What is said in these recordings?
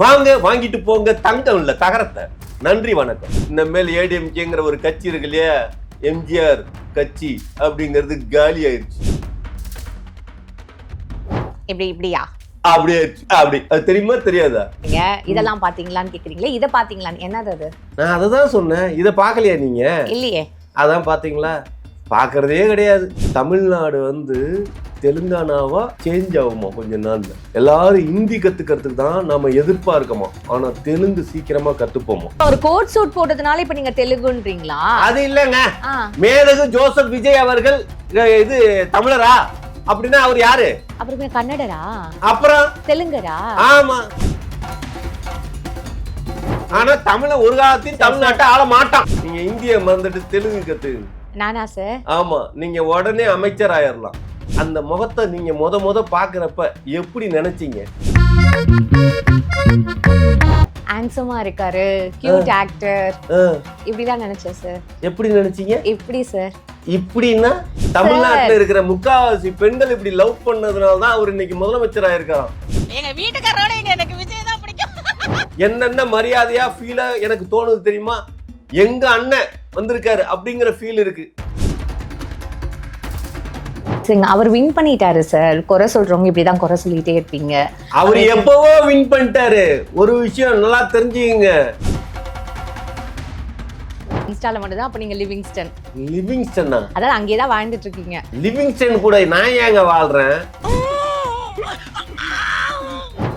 வாங்க வாங்கிட்டு போங்க, தங்கம் இல்ல தகரத்தை. நன்றி வணக்கம். இந்த மேல் ஏடிஎம்கேங்கிற ஒரு கட்சி இருக்கு இல்லையா, எம்ஜிஆர் கட்சி அப்படிங்கிறது காலி ஆயிடுச்சு. இப்படியா அப்படி ஆயிடுச்சு. அப்படி அது தெரியுமா தெரியாதா? இதெல்லாம் பாத்தீங்களான்னு கேக்குறீங்களே, இதை பாத்தீங்களான்னு. என்னது அது? நான் அதை தான் சொன்னேன். இதை பார்க்கலையா நீங்க? இல்லையே. அதான் பாத்தீங்களா, பார்க்கறதே கிடையாது. தமிழ்நாடு தெலுங்கானாவா சேஞ்ச் ஆகுமா கொஞ்ச நாள்ல. எல்லாரும் ஹிந்தி கத்துக்கிறதுக்கு தான் நம்ம எதிர்பார்க்கமா, ஆனா தெலுங்கு சீக்கிரமா கத்துப்போமா. ஒரு கோட் சூட் போட்டதுனால இப்ப நீங்க தெலுங்குன்றீங்களா? அது இல்லங்க. மேதகு ஜோசப் விஜய் அவர்கள் இது தமிழரா அப்படின்னா அவர் யாரு? அப்புறமே கன்னடரா, அப்புறம் தெலுங்கரா? ஆமா. ஆனா தமிழ ஒரு காலத்தையும் தமிழ்நாட்டை ஆள மாட்டான். நீங்க இந்திய மறந்துட்டு தெலுங்கு கத்துங்க. நானா சார்? ஆமா, நீங்க உடனே அமைச்சர் ஆயிரலாம். அந்த முகத்தை நீங்க முத பாக்குறப்ப எப்படி நினைச்சீங்க? ஹேண்ட்ஸமா இருக்காரு, கியூட் ஆக்டர், இப்படிதான் நினைச்சேன் சார். எப்படி நினைச்சீங்க? இப்படி சார். இப்படின்னா தமிழ்நாட்டுல இருக்கிற முக்காவாசி பெண்கள் இப்படி லவ் பண்ணதுனால தான் அவர் இன்னைக்கு முதலமைச்சர் ஆயிருக்காராம். எங்க வீட்டுக்காரோட எனக்கு விஜய் தான் பிடிக்கும். என்னென்ன மரியாதையா ஃபீலா எனக்கு தோணுது தெரியுமா? எங்க அண்ணன் வந்திருக்காரு அப்படிங்கிற ஃபீல் இருக்கு. அவர் வின் பண்ணிட்டாரு சார். குறை சொல்றவங்க இப்படிதான் குறை சொல்லிட்டே இருப்பீங்க. அவர் எப்பவோ வின் பண்ணிட்டாரு. ஒரு விஷயம் நல்லா தெரிஞ்சுக்கங்க, இன்ஸ்டால மட்டும் தான். அப்ப நீங்க லிவிங்ஸ்டன். லிவிங்ஸ்டனா? அதாவது அங்கேதான் வாழ்ந்துட்டு இருக்கீங்க. லிவிங்ஸ்டன் கூட நான் ஏங்க வாழ்றேன்?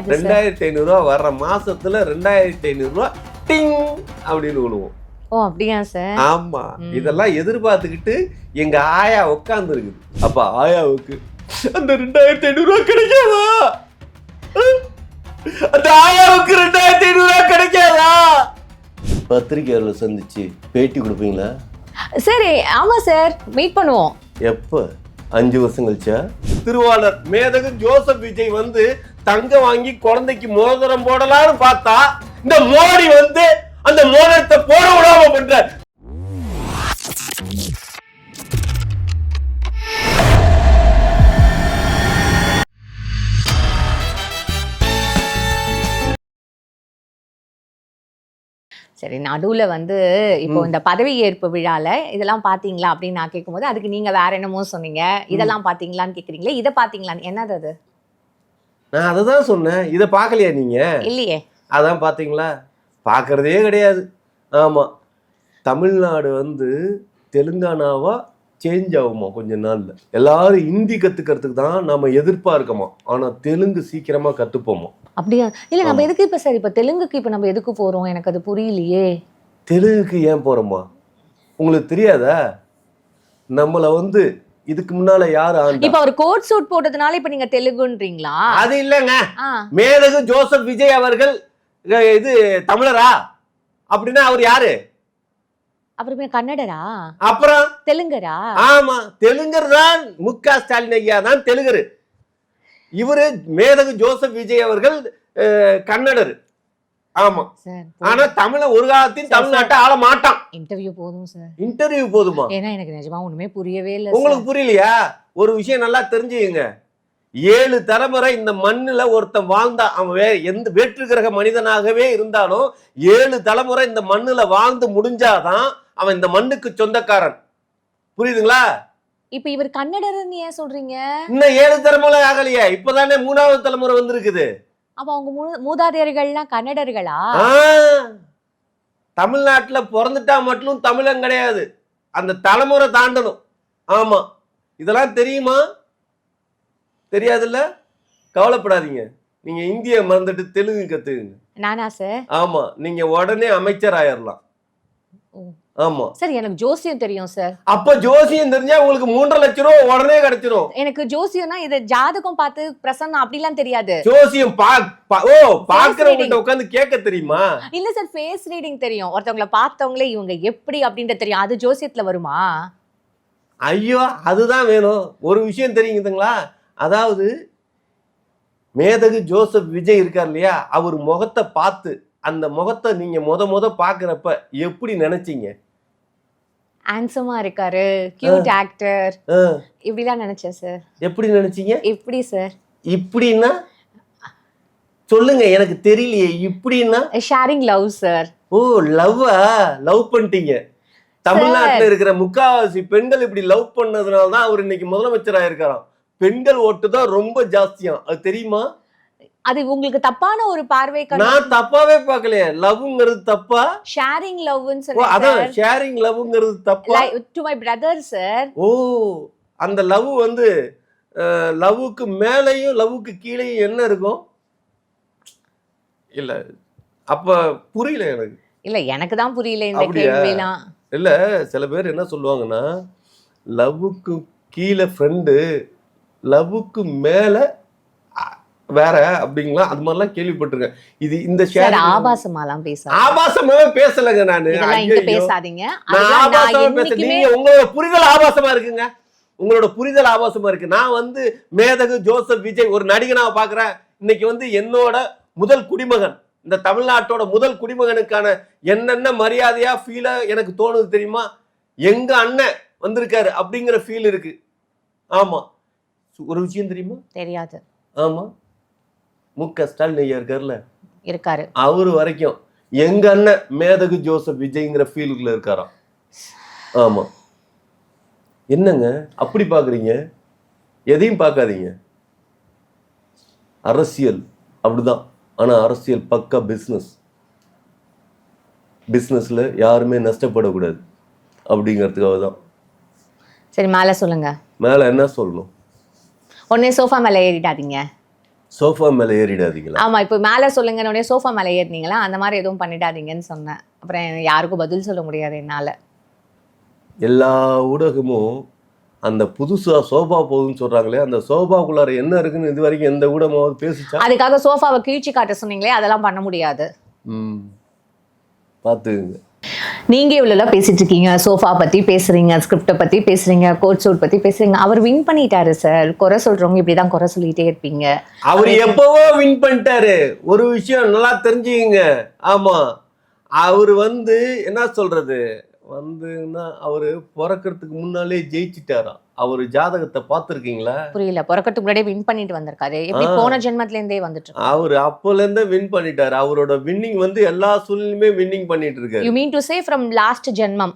2500 ரூபா வர்ற மாசத்துல 2500 ரூபா டிங் அப்படின்னு விழுவோம். ஓ அப்படியா சார்? ஆமா. இதெல்லாம் எதிர்பார்த்துக்கிட்டு எங்க ஆயா உட்கார்ந்து இருக்குது. அப்ப ஆயாவுக்கு அந்த 2500 ரூபா கிடைக்காதா? அந்த ஆயாவுக்கு 2500 ரூபா கிடைக்காதா? பத்திரிகையாளர்களை சந்திச்சு பேட்டி கொடுப்பீங்களா? சரி, ஆமா சார், மீட் பண்ணுவோம். எப்ப? 5 வருஷம் கழிச்சா? திருவாளர் மேதகு ஜோசப் விஜய் தங்கம் வாங்கி குழந்தைக்கு மோதிரம் போடலான்னு பார்த்தா இந்த மோடி அந்த மோதிரத்தை போட விடாம பண்ற. சரி, நடுவுல இப்போ இந்த பதவி ஏற்பு விழால இதெல்லாம் பாத்தீங்களா அப்படின்னு நான் கேட்கும்போது அதுக்கு நீங்க வேற என்னமோ சொன்னீங்க. இதெல்லாம் பாத்தீங்களான்னு கேக்குறீங்களே, இதை பாத்தீங்களான்னு. என்னது அது? நான் அததான் சொன்னேன். இதை பார்க்கலையா நீங்க? இல்லையே. அதான் பாத்தீங்களா, பார்க்கறதே கிடையாது. ஆமா, தமிழ்நாடு தெலுங்கானாவா சேஞ்ச் ஆகுமா கொஞ்ச நாள்ல. எல்லாரும் ஹிந்தி கத்துக்கிறதுக்கு தான் நம்ம எதிர்பார்க்கமா, ஆனா தெலுங்கு சீக்கிரமா கத்துப்போமா. அப்படியா? இல்ல, நம்ம எதுக்கு இப்ப சார் இப்ப தெலுங்குக்கு இப்ப நம்ம எதுக்கு போறோம்? எனக்கு அது புரியலையே. தெலுங்குக்கு ஏன் போறோமா? உங்களுக்கு தெரியாதா? நம்மள இதுக்கு முன்னால யாரு ஆண்டா? இப்ப ஒரு கோட் சூட் போட்டதுனால இப்ப நீங்க தெலுங்குன்றீங்களா? அது இல்லங்க. மேதகு ஜோசப் விஜய் அவர்கள் இது தமிழரா அப்படின்னா அவர் யாரு? அப்புறமே கன்னடரா, அப்புறம் தெலுங்கரா? ஆமா, தெலுங்கர் தான். முக ஸ்டாலின் ஐயா தான் தெலுங்கரு. இவரு மேதகு ஜோசப் விஜய் அவர்கள் கன்னடர். ஆமா. ஆனா தமிழ ஒரு காலத்தையும் தமிழ்நாட்டை ஆள மாட்டான். இன்டர்வியூ போதும் சார். இன்டர்வியூ போதுமா? ஏன்னா எனக்கு நிஜமா ஒண்ணுமே புரியவே இல்ல. உங்களுக்கு புரியலையா? ஒரு விஷயம் நல்லா தெரிஞ்சுக்கங்க. 7 தலைமுறை இந்த மண்ணுல ஒருத்தன் வாழ்ந்தா, அவன் வேற்று கிரக மனிதனாகவே இருந்தாலும் 7 தலைமுறை இந்த மண்ணுல வாழ்ந்து முடிஞ்சாதான் அவன் இந்த மண்ணுக்கு சொந்தக்காரன். புரியுதுங்களா? இப்ப இவர் கன்னடர்னு ஏன் சொல்றீங்க? இன்னும் 7 தலைமுறை ஆகலையே, இப்பதானே 3வது தலைமுறை வந்திருக்குது. அப்ப அவங்க மூதாதையர்கள்லாம் கன்னடர்களா? தமிழ்நாட்டுல பிறந்துட்டா மட்டும் தமிழன் கிடையாது, அந்த தலைமுறை தாண்டணும். ஆமா, இதெல்லாம் தெரியுமா? தெரியாதுல்ல? கவலைப்படாதீங்க. நீங்க இந்திய மறந்துட்டு தெலுங்கு கத்துக்குங்க. நானா சார்? ஆமா, நீங்க உடனே அமைச்சர் ஆயிரலாம். ஆமா சார், எனக்கு ஜோசியம் தெரியும் சார். அப்ப ஜோசியம் தெரிஞ்சா உங்களுக்கு 3.5 லட்சம் ரூபாய் உடனே கிடைச்சிரும். எனக்கு ஜோசியம்னா இது ஜாதகம் பார்த்து பிரசன்னம் அப்படிலாம் தெரியாது. ஜோசியம் பாக்குறவங்க உட்கார்ந்து கேட்க தெரியுமா? இல்ல சார், ஃபேஸ் ரீடிங் தெரியும். ஒருத்தவங்களை பார்த்தவங்களே இவங்க எப்படி அப்படின்றது தெரியும். அது ஜோசியத்துல வருமா? ஐயோ, அதுதான் வேணும். ஒரு விஷயம் தெரியுங்களா, அதாவது மேதகு ஜோசப் விஜய் இருக்கார் இல்லையா, அவர் முகத்தை பார்த்து அந்த முகத்தை நீங்க முத பாக்குறப்ப எப்படி நினைச்சீங்க? ஹேண்ட்ஸமா இருக்காரு, கியூட் ஆக்டர், இப்படிலாம் நினைச்சேன் சார். எப்படி நினைச்சீங்க? எப்படி சார்? இப்படின்னா சொல்லுங்க, எனக்கு தெரியலையே இப்படின்னா. Sharing love sir. ஓ, லவ்வா? லவ் பண்ணிட்டீங்க. தமிழ்நாட்டுல இருக்கிற முக்காவாசி பெண்கள் இப்படி லவ் பண்ணதுனால தான் அவர் இன்னைக்கு முதலமைச்சர் ஆயிருக்காராம். பெண்கள் ஓட்டு தான் ரொம்ப ஜாஸ்தியாம், அது தெரியுமா? அது உங்களுக்கு தப்பான ஒரு பார்வை. நான் தப்பாவே பார்க்கலையே. லவ்ங்கிறது தப்பா? ஷேரிங் லவ்னு ஓ, சொல்லுங்க அதான் சார். ஷேரிங் லவ்ங்கிறது தப்பா? To my brother sir. ஓ, அந்த லவ் வந்து லவ்வுக்கு மேலேயும் லவ்வுக்கு கீழேயும் என்ன இருக்கும்? இல்ல, அப்ப புரியல எனக்கு. இல்ல, எனக்கு தான் புரியல இந்த அப்படியா? கேள்விலாம். இல்ல, சில பேர் என்ன சொல்லுவாங்கன்னா, லவ்வுக்கு கீழே ஃப்ரெண்டு, லவ்வுக்கு மேல வேற அப்படிங்களா? அது மாதிரிலாம் கேள்விப்பட்டிருக்கேன். இது இந்த சார் ஆபாசமாலாம் பேசாதீங்க. ஆபாசமாவே பேசலங்க நானு. இதெல்லாம் இங்க ஐயையோ, பேசாதீங்க. நான் அதெல்லாம் நான் ஆபாசமா பேச, என்னைக்குமே நீங்க உங்களோட புரிதல் ஆபாசமா இருக்குங்க. உங்களோட புரிதல் ஆபாசமா இருக்கு. நான் வந்து மேதகு ஜோசப் விஜய் ஒரு நடிகனா பாக்குறேன். இன்னைக்கு வந்து என்னோட முதல் குடிமகன், இந்த தமிழ்நாட்டோட முதல் குடிமகனுக்கான என்னென்ன மரியாதையா ஃபீலா எனக்கு தோணுது தெரியுமா? எங்க அண்ணன் வந்திருக்காரு அப்படிங்கிற ஃபீல் இருக்கு. ஆமா, ஒரு விஷயம் தெரியுமா? தெரியாது. ஆமா, மு.க. ஸ்டாலின் ஐயா இருக்காரு. அவரு வரைக்கும் எங்க அண்ணன் மேதகு ஜோசப் விஜய்ங்கிற ஃபீலுக்குள்ள இருக்காராம். ஆமா, என்னங்க அப்படி பாக்குறீங்க? எதையும் பார்க்காதீங்க. அரசியல் அப்படிதான். ஆனா அரசியல் பக்கா பிசினஸ். பிசினஸ்ல யாருமே நஷ்டப்படக்கூடாது அப்படிங்கிறதுக்காக தான். சரி, மேல சொல்லுங்க. மேல என்ன சொல்லணும்? உடனே சோஃபா மேல ஏறிடாதீங்க. சோஃபா மேல ஏறிடாதீங்களா? ஆமா, இப்போ மேல சொல்லுங்க, உடனே சோஃபா மேல ஏறினீங்களா? அந்த மாதிரி எதுவும் பண்ணிடாதீங்கன்னு சொன்னேன். அப்புறம் யாருக்கும் பதில் சொல்ல முடியாது என்னால. எல்லா ஊடகமும் அந்த புதுசா சோபா போகுதுன்னு சொல்றாங்களே, அந்த சோபாக்குள்ளார என்ன இருக்குன்னு இது வரைக்கும் எந்த ஊடகமாவது பேசிச்சா? அதுக்காக சோஃபாவை கீழ்ச்சி காட்ட சொன்னீங்களே, அதெல்லாம் பண்ண முடியாது. பாத்துங்க. நீங்க இவ்வளவு பேசிட்டு இருக்கீங்க, சோஃபா பத்தி பேசுறீங்க, ஸ்கிரிப்ட பத்தி பேசுறீங்க, கோட் சூட் பத்தி பேசுறீங்க. அவர் வின் பண்ணிட்டாரு சார். குறை சொல்றவங்க இப்படிதான் குறை சொல்லிட்டே இருப்பீங்க. அவர் எப்பவோ வின் பண்ணிட்டாரு. ஒரு விஷயம் நல்லா தெரிஞ்சுக்கங்க. ஆமா, அவரு வந்து என்ன சொல்றது வந்துன்னா, அவரு பிறக்கிறதுக்கு முன்னாலே ஜெயிச்சிட்டாராம். அவரு ஜாதகத்தை பார்த்திருக்கீங்களா? புரியல. பிறக்கிறதுக்கு முன்னாடியே வின் பண்ணிட்டு வந்திருக்காரு. எப்படி போன ஜென்மத்துல இருந்தே வந்துட்டு இருக்கு? அவரு அப்பல இருந்தே வின் பண்ணிட்டாரு. அவரோட வின்னிங் வந்து எல்லா சூழ்நிலையுமே வின்னிங் பண்ணிட்டு இருக்காரு. You mean to say from last ஜென்மம்?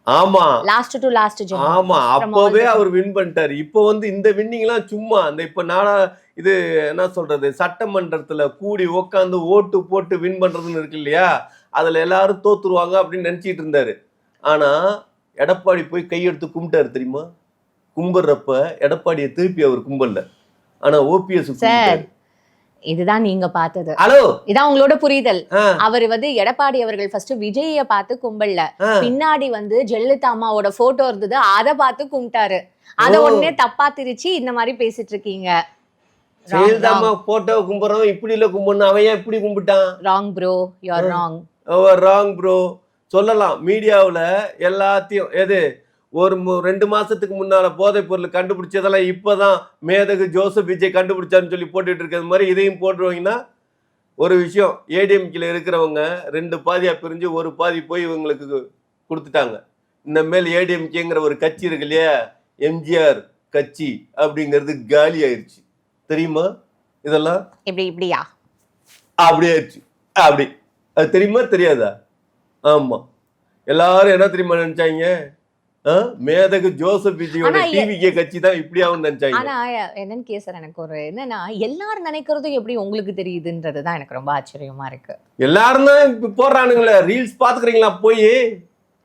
ஆமா, லாஸ்ட் டு லாஸ்ட் ஜென்மம். ஆமா, அப்பவே அவர் வின் பண்ணிட்டாரு. இப்போ வந்து இந்த வின்னிங் எல்லாம் சும்மா அந்த இப்ப நானா இது என்ன சொல்றது, சட்டமன்றத்துல கூடி உட்காந்து ஓட்டு போட்டு வின் பண்றதுன்னு இருக்கு இல்லையா, அதுல எல்லாரும் தோத்துருவாங்க அப்படின்னு நினைச்சிட்டு இருந்தாரு. ஆனா எடப்பாடி போய் கையெடுத்து கும்பிட்டாரு தெரியுமா? கும்பிடுறப்ப எடப்பாடியை திருப்பி அவர் கும்பல்ல, ஆனா ஓபிஎஸ் சார். இதுதான் நீங்க பார்த்தது. ஹலோ, இதான் உங்களோட புரிதல். அவர் வந்து எடப்பாடி அவர்கள் ஃபர்ஸ்ட் விஜய பார்த்து கும்பல்ல, பின்னாடி வந்து ஜெயலலிதா அம்மாவோட போட்டோ இருந்தது, அதை பார்த்து கும்பிட்டாரு. அத உடனே தப்பா திரிச்சு இந்த மாதிரி பேசிட்டு இருக்கீங்க. ஜெயலலிதா அம்மா போட்டோ கும்பிடுறவன் இப்படி இல்ல கும்பிடணும். அவன் எப்படி கும்பிட்டான்? Wrong bro, you are wrong. Wrong bro சொல்லலாம் மீடியாவுல எல்லாத்தையும். எது ஒரு 2 மாசத்துக்கு முன்னால போதைப் பொருள் கண்டுபிடிச்சதெல்லாம் இப்பதான் மேதகு ஜோசப் விஜய் கண்டுபிடிச்சான்னு சொல்லி போட்டுட்டு இருக்கிறது மாதிரி இதையும் போட்டுருவாங்கன்னா, ஒரு விஷயம், ஏடிஎம்கேல இருக்கிறவங்க 2 பாதியா பிரிஞ்சு ஒரு பாதி போய் இவங்களுக்கு கொடுத்துட்டாங்க. இந்த மேல் ஏடிஎம்கேங்கிற ஒரு கட்சி இருக்கு இல்லையா, எம்ஜிஆர் கட்சி அப்படிங்கிறது காலி ஆயிடுச்சு. தெரியுமா? இதெல்லாம் இப்படியா அப்படி ஆயிடுச்சு. அப்படி அது தெரியுமா தெரியாதா? ஆமா, எல்லாரும் என்ன தெரியுமா நினைச்சாங்க, மேதகு ஜோசப் விஜயோட டிவிகே கட்சி தான் இப்படி ஆகும் நினைச்சாங்க. ஆனா என்னன்னு கேசர், எனக்கு ஒரு என்னன்னா, எல்லாரும் நினைக்கிறதும் எப்படி உங்களுக்கு தெரியுதுன்றதுதான் எனக்கு ரொம்ப ஆச்சரியமா இருக்கு. எல்லாரும் தான் இப்ப போடுறானுங்களே ரீல்ஸ் பாத்துக்கிறீங்களா? போய்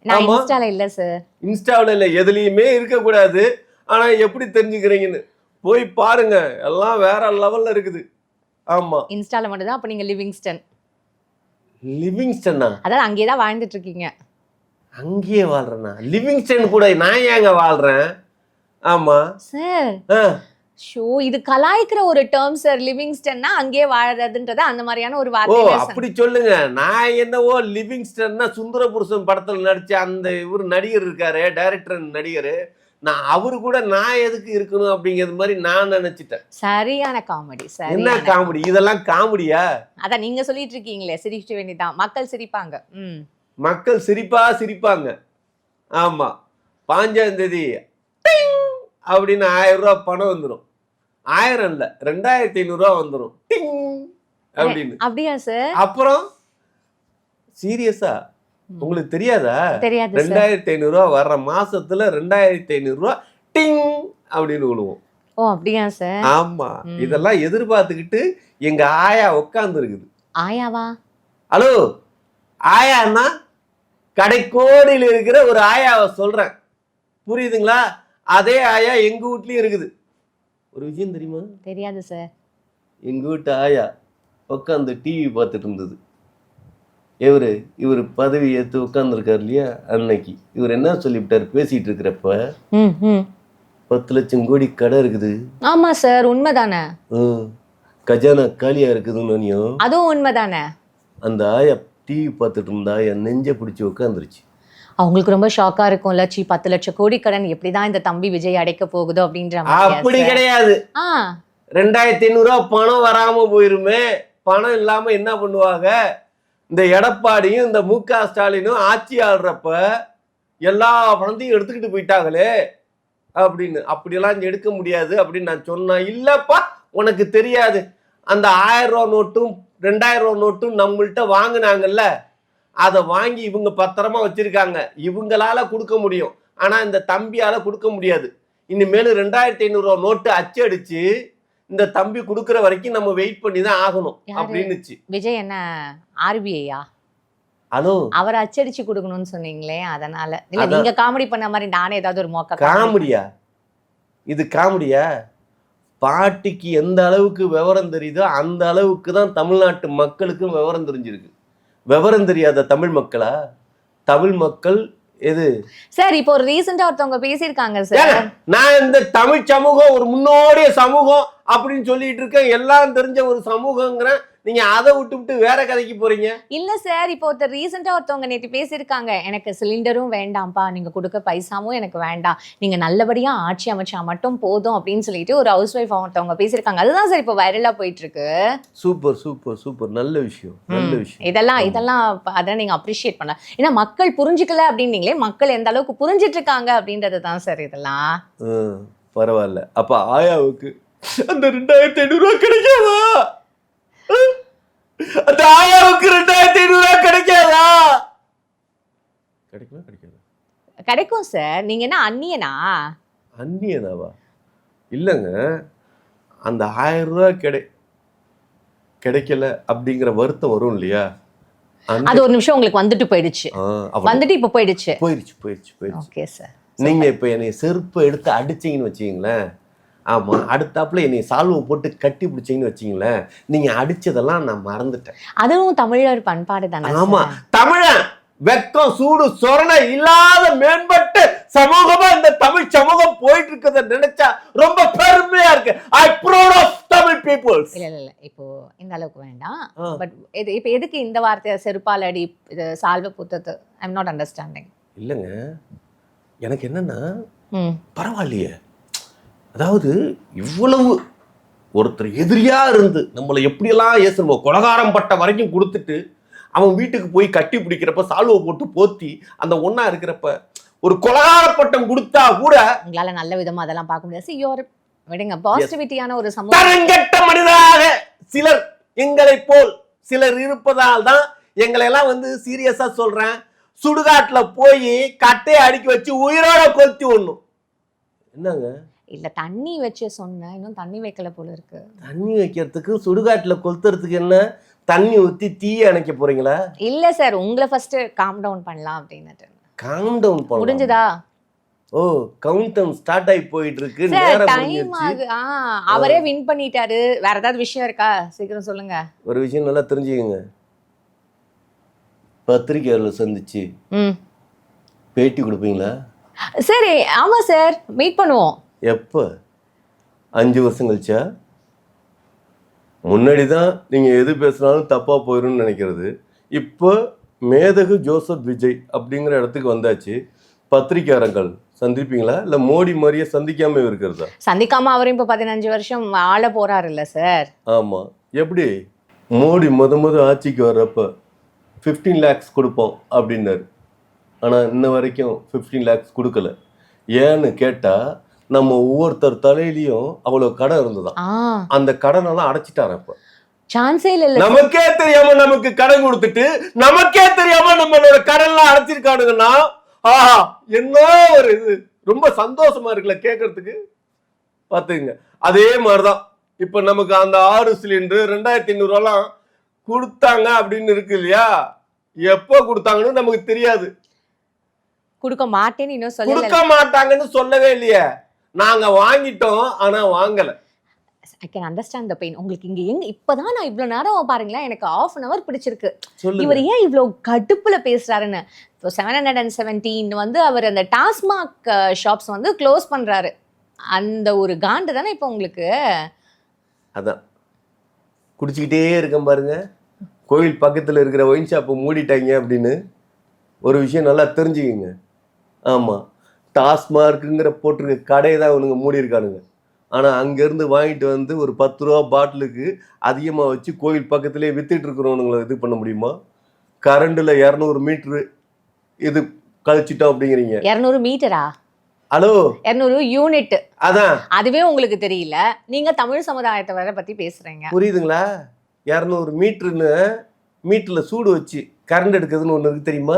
நான் இன்ஸ்டால இல்ல சார். இன்ஸ்டாவில் இல்ல, எதுலயுமே இருக்க கூடாது. ஆனா எப்படி தெரிஞ்சுக்கிறீங்கன்னு போய் பாருங்க, எல்லாம் வேற லெவல்ல இருக்குது. ஆமா, இன்ஸ்டால மட்டும் தான். அப்ப நீங்க லிவிங்ஸ்டன். லிவிங்ஸ்டனா? அதாவது அங்கேயேதான் வாழ்ந்துட்டு இருக்கீங்க. அங்கேயே வாழ்றேனா? லிவிங்ஸ்டன் கூட நான் ஏங்க வாழ்றேன்? ஆமா சார். ஷோ, இது கலாய்க்கிற ஒரு டேர்ம் சார். லிவிங்ஸ்டன்னா அங்கேயே வாழறதுன்றது அந்த மாதிரியான ஒரு வார்த்தை. ஓ, அப்படி சொல்லுங்க. நான் என்னவோ லிவிங்ஸ்டன்னா சுந்தர புருஷன் படத்துல நடிச்ச அந்த இவர் நடிகர் இருக்காரு, டைரக்டர் நடிகர், நான் அவரு கூட நான் எதுக்கு இருக்கணும் அப்படிங்கிறது மாதிரி நான் நினைச்சிட்டேன். சரியான காமெடி. என்ன காமெடி? இதெல்லாம் காமெடியா? அதான் நீங்க சொல்லிட்டு இருக்கீங்களே, சிரிக்க வேண்டியதான். மக்கள் சிரிப்பாங்க. மக்கள் சிரிப்பாங்க. ஆமா, 5ஆம் தேதி அப்படின்னு 1000 ரூபாய் பணம் வந்துடும். 1000 இல்ல, 2500 ரூபாய் வந்துடும். டிங் அப்படின்னு. அப்படியா சார்? அப்புறம் சீரியஸா உங்களுக்கு தெரியாதா? தெரியாது. 2500 ரூபா வர்ற மாசத்துல 2500 ரூபா டிங் அப்படின்னு விழுவோம். ஓ அப்படியா சார்? ஆமா, இதெல்லாம் எதிர்பார்த்துக்கிட்டு எங்க ஆயா உட்கார்ந்து இருக்குது. ஆயாவா? ஹலோ, ஆயான்னா கடைக்கோடியில் இருக்கிற ஒரு ஆயாவை சொல்றேன், புரியுதுங்களா? அதே ஆயா எங்க வீட்லயும் இருக்குது. ஒரு விஷயம் தெரியுமா? தெரியாது சார். எங்க வீட்டு ஆயா உட்காந்து டிவி பார்த்துட்டு இருந்தது. இவர் பதவி ஏற்று உட்காந்துருக்காரு இல்லையா, அன்னைக்கு இவர் என்ன சொல்லிவிட்டார் பேசிட்டு இருக்கிறப்ப, 10 லட்சம் கோடி கடை இருக்குது. ஆமா சார், உண்மைதானே? கஜானா காலியா இருக்குதுன்னு. அதுவும் உண்மைதானே? அந்த ஆயா டிவி பார்த்துட்டு இருந்தா என் நெஞ்ச பிடிச்சி உட்காந்துருச்சு. அவங்களுக்கு ரொம்ப ஷாக்கா இருக்கும்ல, 10 லட்சம் கோடி கடன் எப்படிதான் இந்த தம்பி விஜய் அடைக்க போகுதோ அப்படின்ற மாதிரி. அப்படி கிடையாது. 2500 ரூபா பணம் வராம போயிருமே. பணம் இல்லாம என்ன பண்ணுவாங்க? இந்த எடப்பாடியும் இந்த மு க ஸ்டாலினும் ஆட்சி ஆடுறப்ப எல்லா பணத்தையும் எடுத்துக்கிட்டு போயிட்டாங்களே அப்படின்னு. அப்படியெல்லாம் எடுக்க முடியாது அப்படின்னு நான் சொன்னேன். இல்லப்பா உனக்கு தெரியாது, அந்த 1000 ரூபா நோட்டும் 2000 ரூபா நோட்டும் நம்மள்கிட்ட வாங்கினாங்கல்ல, அதை வாங்கி இவங்க பத்திரமா வச்சிருக்காங்க. இவங்களால கொடுக்க முடியும், ஆனா இந்த தம்பியால கொடுக்க முடியாது. இனிமேல் 2500 ரூபா நோட்டு அச்சடிச்சு இந்த தம்பி கொடுக்குற வரைக்கும் நம்ம வெயிட் பண்ணி தான் ஆகணும் அப்படின்னுச்சு. விஜய் என்ன ஆர்பிஐயா? ஹலோ, அவர் அச்சடிச்சு கொடுக்கணும்னு சொன்னீங்களே, அதனால. இல்ல நீங்க காமெடி பண்ண மாதிரி நானே ஏதாவது ஒரு மோக்க. காமெடியா இது? காமெடியா? பாட்டிக்கு எந்த அளவுக்கு விவரம் தெரியுதோ அந்த அளவுக்கு தான் தமிழ்நாட்டு மக்களுக்கும் விவரம் தெரிஞ்சிருக்கு. விவரம் தெரியாத தமிழ் மக்களா? தமிழ் மக்கள் எது சார்? இப்போ ஒரு ரீசெண்டா ஒருத்தவங்க பேசியிருக்காங்க சார், நான் இந்த தமிழ் சமூகம் ஒரு முன்னோடிய சமூகம் அப்படின்னு சொல்லிட்டு இருக்கேன், எல்லாம் தெரிஞ்ச ஒரு சமூகங்கிறேன். நீங்க அதை விட்டு வேற கதைக்கு போறீங்க. இல்ல சார், இப்போ ரீசெண்டா ஒருத்தவங்க நேற்று பேசியிருக்காங்க, எனக்கு சிலிண்டரும் வேண்டாம்ப்பா, நீங்க கொடுக்க பைசாவும் எனக்கு வேண்டாம், நீங்க நல்லபடியா ஆட்சி அமைச்சா மட்டும் போதும் அப்படின்னு சொல்லிட்டு ஒரு ஹவுஸ் ஒய்ஃப் ஒருத்தவங்க பேசியிருக்காங்க. அதுதான் சார் இப்போ வைரலா போயிட்டு இருக்கு. சூப்பர் சூப்பர் சூப்பர், நல்ல விஷயம், நல்ல விஷயம். இதெல்லாம் அதான் நீங்க அப்ரிஷியேட் பண்ண. ஏன்னா மக்கள் புரிஞ்சுக்கல அப்படின்னீங்களே, மக்கள் எந்த அளவுக்கு புரிஞ்சிட்டு இருக்காங்க அப்படின்றது தான் சார் இதெல்லாம். பரவாயில்ல. அப்ப ஆயாவுக்கு அந்த 2500 ரூபா கிடைக்காதா? அந்த ஆயாவுக்கு 2500 ரூபா கிடைக்காதா? கிடைக்குமா? கிடைக்காதா? கிடைக்கும் சார். நீங்க என்ன அந்நியனா? அந்நியனாவா? இல்லைங்க, அந்த 1000 ரூபா கிடைக்கல அப்படிங்கிற வருத்தம் வரும் இல்லையா? அது ஒரு நிமிஷம் உங்களுக்கு வந்துட்டு போயிடுச்சு, வந்துட்டு இப்ப போயிடுச்சு. Okay sir. நீங்க இப்ப என்னை செருப்பு எடுத்து அடிச்சீங்கன்னு வச்சுக்கீங்களேன், ஆமா, அடுத்தாப்புல என்னை சால்வை போட்டு கட்டி பிடிச்சிங்கன்னு வச்சிங்களேன், நீங்க அடிச்சதெல்லாம் நான் மறந்துட்டேன். அதுவும் தமிழர் பண்பாடு தானே. ஆமா, தமிழன் வெக்கம் சூடு சொரணை இல்லாத மேம்பட்ட சமூகமா இந்த தமிழ் சமூகம் போயிட்டு இருக்கிறத நினைச்சா ரொம்ப பெருமையா இருக்கு. I proud of Tamil peoples. இல்ல இப்போ இந்த அளவுக்கு வேண்டாம். பட் இப்போ எதுக்கு இந்த வார்த்தை செருப்பால் அடி சால்வை புத்தது? ஐ அம் நாட் அண்டர்ஸ்டாண்டிங். இல்லைங்க, எனக்கு என்னன்னா பரவாயில்லையே, அதாவது இவ்வளவு ஒருத்தர் எதிரியா இருந்து நம்மளை எப்படியெல்லாம் ஏசணும், கொலகாரம் பட்ட வரைக்கும் கொடுத்துட்டு அவன் வீட்டுக்கு போய் கட்டி பிடிக்கிறப்ப சால்வை போட்டு போத்தி அந்த ஒன்னா இருக்கிறப்ப ஒரு கொலகார பட்டம் கொடுத்தா கூட உங்களால நல்ல விதமா அதெல்லாம் பார்க்க முடியாது. விடுங்க, பாசிட்டிவிட்டியான ஒரு சமூகம். தரங்கட்ட மனிதராக சிலர் எங்களை போல் சிலர் இருப்பதால் தான் எங்களை எல்லாம் சீரியஸா சொல்றேன், சுடுகாட்டுல போய் கட்டையை அடுக்கி வச்சு உயிரோட கொளுத்தி ஒண்ணும். என்னங்க? இல்ல தண்ணி வச்சு சொன்ன, இன்னும் தண்ணி வைக்கல போல இருக்கு. தண்ணி வைக்கிறதுக்கு சுடுகாட்டுல கொளுத்துறதுக்கு என்ன தண்ணி ஊத்தி தீய அணைக்க போறீங்களா? இல்ல சார், உங்களை ஃபர்ஸ்ட் காம் டவுன் பண்ணலாம் அப்படின்னு. காம் டவுன் பண்ணலாம். முடிஞ்சதா? ஓ, கவுண்ட் டவுன் ஸ்டார்ட் ஆகி போயிட்டு இருக்கு. அவரே வின் பண்ணிட்டாரு. வேற ஏதாவது விஷயம் இருக்கா? சீக்கிரம் சொல்லுங்க. ஒரு விஷயம் நல்லா தெரிஞ்சுக்கங்க, பத்திரிகையாளர்களை சந்திச்சு பேட்டி கொடுப்பீங்களா? சரி, ஆமா சார், மீட் பண்ணுவோம். எப்போ? 5 வருஷம் கழிச்சா? முன்னாடி தான் நீங்கள் எது பேசுனாலும் தப்பாக போயிடும்னு நினைக்கிறது. இப்போ மேதகு ஜோசப் விஜய் அப்படிங்கிற இடத்துக்கு வந்தாச்சு. பத்திரிகையாளர்கள் சந்திப்பீங்களா, இல்லை மோடி மாதிரியே சந்திக்காம இருக்கிறதா? சந்திக்காம அவரும் இப்போ 15 வருஷம் ஆள போறாரு இல்ல சார்? ஆமாம். எப்படி மோடி முத ஆட்சிக்கு வர்றப்ப 15 lakhs கொடுப்போம் அப்படின்னாரு. ஆனால் இன்ன வரைக்கும் 15 lakhs கொடுக்கல. ஏன்னு கேட்டால் நம்ம ஒவ்வொருத்தர் தலையிலையும் அவ்வளோ கடன் இருந்ததான், அந்த கடனெல்லாம் அடைச்சிட்டாரு. இப்போ சான்ஸே இல்ல. நமக்கே தெரியாம நமக்கு கடன் கொடுத்துட்டு நமக்கே தெரியாம நம்மளோட கடன்லாம் அடைச்சிருக்கானுங்கன்னா ஆஹா என்ன ஒரு இது ரொம்ப சந்தோஷமா இருக்குல்ல கேட்கறதுக்கு. பாத்துங்க அதே மாதிரிதான் இப்ப நமக்கு அந்த 6 சிலிண்டர் 2500 கொடுத்தாங்க அப்படின்னு இருக்கு இல்லையா, எப்போ கொடுத்தாங்கன்னு நமக்கு தெரியாது. கொடுக்க மாட்டேன்னு இன்னும் சொல்லல. கொடுக்க மாட்டாங்கன்னு சொல்லவே இல்லையே, நாங்க வாங்கிட்டோம் ஆனா வாங்கல. I can understand the pain. உங்களுக்கு இங்க எங்க இப்பதான் நான் இவ்வளவு நேரம் பாருங்களேன் எனக்கு ½ an hour பிடிச்சிருக்கு. இவர் ஏன் இவ்வளவு கடுப்புல பேசுறாருன்னு. இப்போ 717 வந்து அவர் அந்த டாஸ்மாக் ஷாப்ஸ் வந்து க்ளோஸ் பண்றாரு. அந்த ஒரு காண்டு தானே இப்போ உங்களுக்கு. அதான் குடிச்சிக்கிட்டே இருக்கேன் பாருங்க, கோயில் பக்கத்துல இருக்கிற ஒயின் ஷாப்பை மூடிட்டாங்க அப்படின்னு ஒரு விஷயம் நல்லா தெரிஞ்சுக்கங்க. ஆமா, டாஸ்மார்க்குங்கிற போட்டிருக்க கடையை தான் இவனுங்க மூடி இருக்கானுங்க. ஆனால் அங்கேருந்து வாங்கிட்டு வந்து ஒரு 10 ரூபா பாட்டிலுக்கு அதிகமாக வச்சு கோயில் பக்கத்துலேயே வித்துட்டு இருக்கிறவனுங்களை இது பண்ண முடியுமா? கரண்டில் 200 மீட்ரு இது கழிச்சிட்டோம் அப்படிங்கிறீங்க. 200 மீட்டரா? Hello, 200 unit. அதான் அதுவே உங்களுக்கு தெரியல, நீங்க தமிழ் சமுதாயத்தை வர பத்தி பேசுறீங்க. புரியுதுங்களா? 200 மீட்டருன்னு மீட்டரில் சூடு வச்சு கரண்ட் எடுக்குதுன்னு ஒன்று இருக்கு தெரியுமா?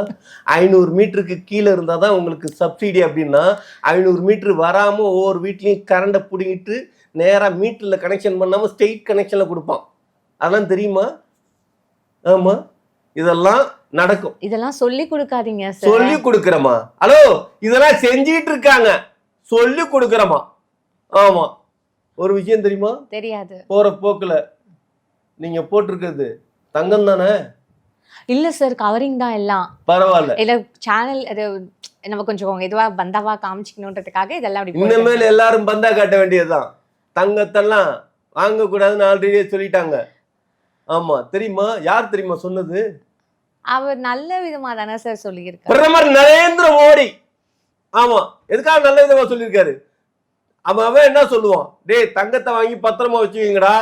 500 மீட்டருக்கு கீழே இருந்தால் தான் உங்களுக்கு சப்சிடி. அப்படின்னா 500 மீட்ரு வராமல் ஒவ்வொரு வீட்லேயும் கரண்டை பிடிங்கிட்டு நேராக மீட்டரில் கனெக்ஷன் பண்ணாமல் ஸ்ட்ரெயிட் கனெக்ஷனில் கொடுப்பான். அதெல்லாம் தெரியுமா? ஆமாம், இதெல்லாம் நடக்கும். இதெல்லாம் சொல்லி கொடுக்காதீங்க சார். சொல்லி கொடுக்குறமா? ஹலோ, இதெல்லாம் செஞ்சிட்டு இருக்காங்க, சொல்லி கொடுக்குறமா. ஆமாம், ஒரு விஷயம் தெரியுமா? தெரியாது. போகிற போக்கில் நீங்கள் போட்டிருக்கிறது தங்கம் தானே? இல்ல சார், கவரிங் தான் எல்லாம். பரவாயில்ல, இல்ல சேனல் அது நம்ம கொஞ்சம் இதுவா பந்தாவா காமிச்சிக்கணுன்றதுக்காக இதெல்லாம் அப்படி. இனிமேல் எல்லாரும் பந்தா காட்ட வேண்டியதுதான். தங்கத்தெல்லாம் வாங்க கூடாதுன்னு ஆல்ரெடியே சொல்லிட்டாங்க. ஆமா, தெரியுமா? யார் தெரியுமா சொன்னது? அவர் நல்ல விதமா தானே சார் சொல்லியிருக்காரு, பிரதமர் நரேந்திர மோடி. ஆமா, எதுக்காக நல்ல விதமா சொல்லியிருக்காரு? அவன் என்ன சொல்லுவான்? டேய், தங்கத்தை வாங்கி பத்திரமா வச்சுக்கீங்கடா.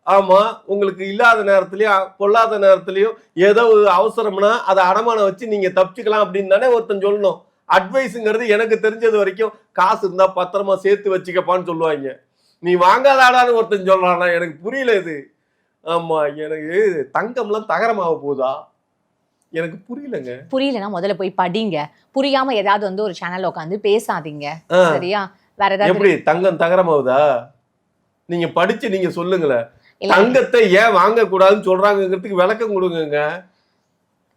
ஆமா, உங்களுக்கு இல்லாத நேரத்துலயும் பொல்லாத நேரத்துலயும் ஏதோ ஒரு அவசரம்னா அதை அடமானம் வச்சு நீங்க தப்பிச்சுக்கலாம் அப்படின்னு தானே ஒருத்தன் சொல்லணும். அட்வைஸுங்கிறது எனக்கு தெரிஞ்சது வரைக்கும் காசு இருந்தா பத்திரமா சேர்த்து வச்சுக்கப்பான்னு சொல்லுவாங்க. நீ வாங்காதாடான்னு ஒருத்தன் சொல்றானா? எனக்கு புரியல இது. ஆமா, எனக்கு தங்கம்லாம் தகரமாக போகுதா? எனக்கு புரியலங்க. புரியலன்னா முதல்ல போய் படிங்க. புரியாம ஏதாவது வந்து ஒரு சேனல்ல உட்காந்து பேசாதீங்க, சரியா? வேற ஏதாவது எப்படி தங்கம் தகரமாகுதா? நீங்க படிச்சு நீங்க சொல்லுங்களேன். தங்கத்தை ஏன் வாங்க கூடாதுன்னு சொல்றாங்கிறதுக்கு விளக்கம் கொடுங்க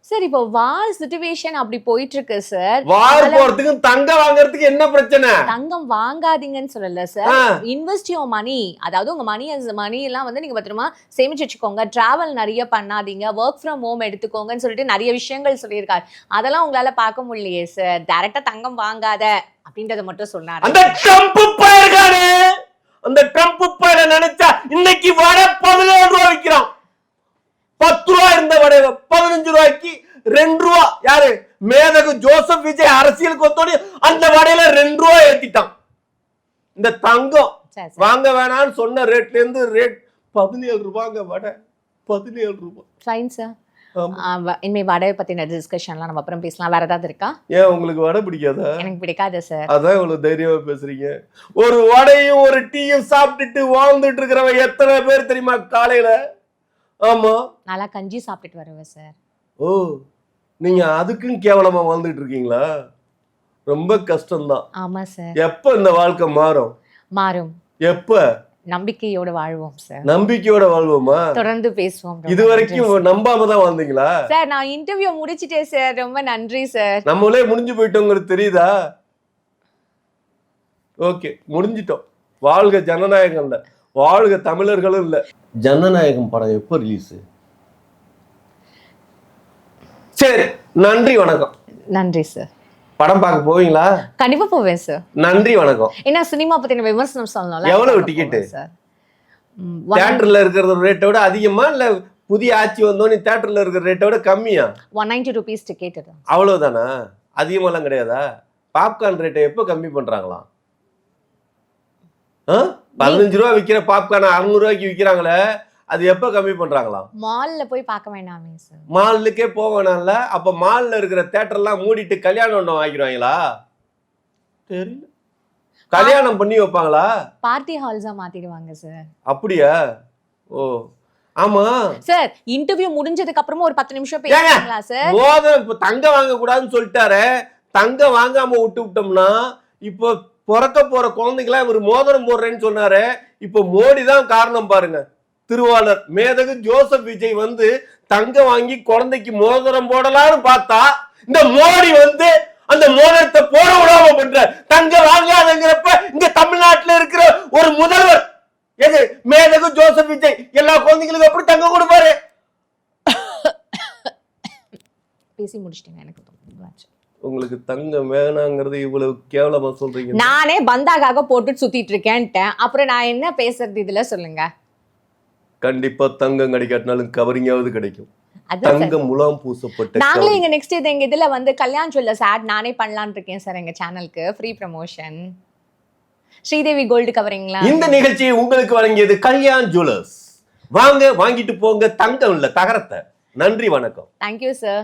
சார். இப்போ வார் சிச்சுவேஷன் அப்படி போயிட்டு இருக்கு சார். வார் போறதுக்கு தங்கம் வாங்குறதுக்கு என்ன பிரச்சனை? தங்கம் வாங்காதீங்கன்னு சொல்லல சார், இன்வெஸ்ட் யுவர் மணி. அதாவது உங்க மணி எல்லாம் வந்து நீங்க பத்திரமா சேமிச்சு வச்சுக்கோங்க. டிராவல் நிறைய பண்ணாதீங்க, ஒர்க் ஃப்ரம் ஹோம் எடுத்துக்கோங்கன்னு சொல்லிட்டு நிறைய விஷயங்கள் சொல்லியிருக்காரு. அதெல்லாம் உங்களால பார்க்க முடியலையே சார். டைரக்டா தங்கம் வாங்காத அப்படின்றத மட்டும் சொன்னாரு. அந்த ட்ரம்ப் போயிருக்காரு. அந்த ட்ரம்ப் பையல நினைச்சா இன்னைக்கு வடை 17 ரூபா விற்கிறான். 10 ரூபா இருந்த வடை 15 ரூபாய்க்கு 2 ரூபா. யாரு? மேதகு ஜோசப் விஜய் அரசியலுக்கு வந்தோடனே அந்த வடையில 2 ரூபா ஏத்திட்டான். இந்த தங்கம் வாங்க வேணாம்னு சொன்ன ரேட்ல இருந்து ரேட் 17 ரூபாங்க வடை. 17 ரூபாய். Fine sir. இனிமே வடையை பத்தின டிஸ்கஷன்லாம் நம்ம அப்புறம் பேசலாம். வேற ஏதாவது இருக்கா? ஏன் உங்களுக்கு வடை பிடிக்காதா? எனக்கு பிடிக்காது சார். அதான் இவ்வளவு தைரியமா பேசுறீங்க. ஒரு வடையும் ஒரு டீயும் சாப்பிட்டுட்டு வாழ்ந்துட்டு இருக்கிறவங்க எத்தனை பேர் தெரியுமா காலையில? ஆமா, நல்லா கஞ்சி சாப்பிட்டுட்டு வருவேன் சார். ஓ, நீங்க அதுக்கும் கேவலமா வாழ்ந்துட்டு இருக்கீங்களா? ரொம்ப கஷ்டம்தான். ஆமா சார். எப்ப இந்த வாழ்க்கை மாறும்? மாறும். எப்ப? நம்பிக்கையோட வாழ்வோம் சார். நம்பிக்கையோட வாழ்வோமா? தொடர்ந்து பேசுவோம். இது வரைக்கும் நம்பாம தான் வாழ்ந்தீங்களா? சார், நான் இன்டர்வியூ முடிச்சிட்டேன் சார். ரொம்ப நன்றி சார். நம்மளே முடிஞ்சு போயிட்டோங்கிறது தெரியுதா? ஓகே, முடிஞ்சிட்டோம். வாழ்க ஜனநாயகம் இல்ல, வாழ்க தமிழர்களும் இல்ல. ஜனநாயகம் படம் எப்போ ரிலீஸ்? சரி, நன்றி, வணக்கம். நன்றி சார். படம் பார்க்க போவீங்களா? கண்டிப்பா போவேன் சார். நன்றி, வணக்கம். என்ன சினிமா பத்தின விமர்சனம் சொல்லணும்ல? எவ்வளவு டிக்கெட் சார்? தியேட்டர்ல இருக்கிற ரேட்டை விட அதிகமா இல்ல புதிய ஆட்சி வந்தோனே தியேட்டர்ல இருக்கிற ரேட்டை விட கம்மியா? 190 ரூபீஸ் டிக்கெட். அவ்வளவுதானா? அதிகமாலாம் கிடையாதா? பாப்கார்ன் ரேட்டை எப்போ கம்மி பண்றாங்களா? 15 ரூபா விற்கிற பாப்கார்ன் 600 ரூபாய்க்கு விற்கிறாங்களே, அது எப்ப கம்மி பண்றாங்களா? மால்ல போய் பார்க்க வேண்டாமே சார். மால்லுக்கே போக வேணாம்ல. அப்ப மால்ல இருக்கிற தியேட்டர் எல்லாம் மூடிட்டு கல்யாணம் ஒண்ணு ஆகிடுவாங்களா? தெரியல. கல்யாணம் பண்ணி வைப்பாங்களா? பார்ட்டி ஹால்ஸா மாத்திடுவாங்க சார். அப்படியா? ஓ, ஆமா சார் இன்டர்வியூ முடிஞ்சதுக்கு அப்புறமா ஒரு 10 நிமிஷம் பேசுறீங்களா சார்? மோதிரம் இப்ப தங்க வாங்க கூடாதுன்னு சொல்லிட்டாரு. தங்க வாங்காம விட்டோம்னா இப்போ பிறக்க போற குழந்தைங்களா இவர் மோதிரம் போடுறேன்னு சொன்னாரு. இப்போ மோடி தான் காரணம் பாருங்க. திருவாளர் மேதகு ஜோசப் விஜய் வந்து தங்க வாங்கி குழந்தைக்கு மோதிரம் போடலாம்னு பார்த்தா இந்த மோடி வந்து அந்த மோதிரத்தை போட விடாம பண்ற. தங்க வாங்காதங்கிறப்ப இங்க தமிழ்நாட்டுல இருக்கிற ஒரு முதல்வர் எது மேதகு ஜோசப் விஜய் எல்லா குழந்தைகளுக்கும் எப்படி தங்க கொடுப்பாரு? பேசி முடிச்சிட்டீங்க. எனக்கு உங்களுக்கு தங்கம் வேணாங்கிறது இவ்வளவு கேவலமா சொல்றீங்க. நானே பந்தாகாக போட்டு சுத்திட்டு இருக்கேன்ட்டேன். அப்புறம் நான் என்ன பேசுறது இதுல சொல்லுங்க. கண்டிப்பா தங்கம் கிடைக்காட்டினாலும் கவரிங்காவது கிடைக்கும். தங்கம் முலாம் பூசப்பட்ட நாங்களே இங்க நெக்ஸ்ட் இது எங்க இதுல வந்து கல்யாண் ஜுவல்லர்ஸ் ஆட் நானே பண்ணலாம்னு இருக்கேன் சார். எங்க சேனலுக்கு ஃப்ரீ ப்ரமோஷன். ஸ்ரீதேவி கோல்டு கவரிங்களா? இந்த நிகழ்ச்சியை உங்களுக்கு வழங்கியது கல்யாண் ஜுவல்லர்ஸ். வாங்க வாங்கிட்டு போங்க தங்கம் இல்ல தகரத்தை. நன்றி வணக்கம். Thank you sir.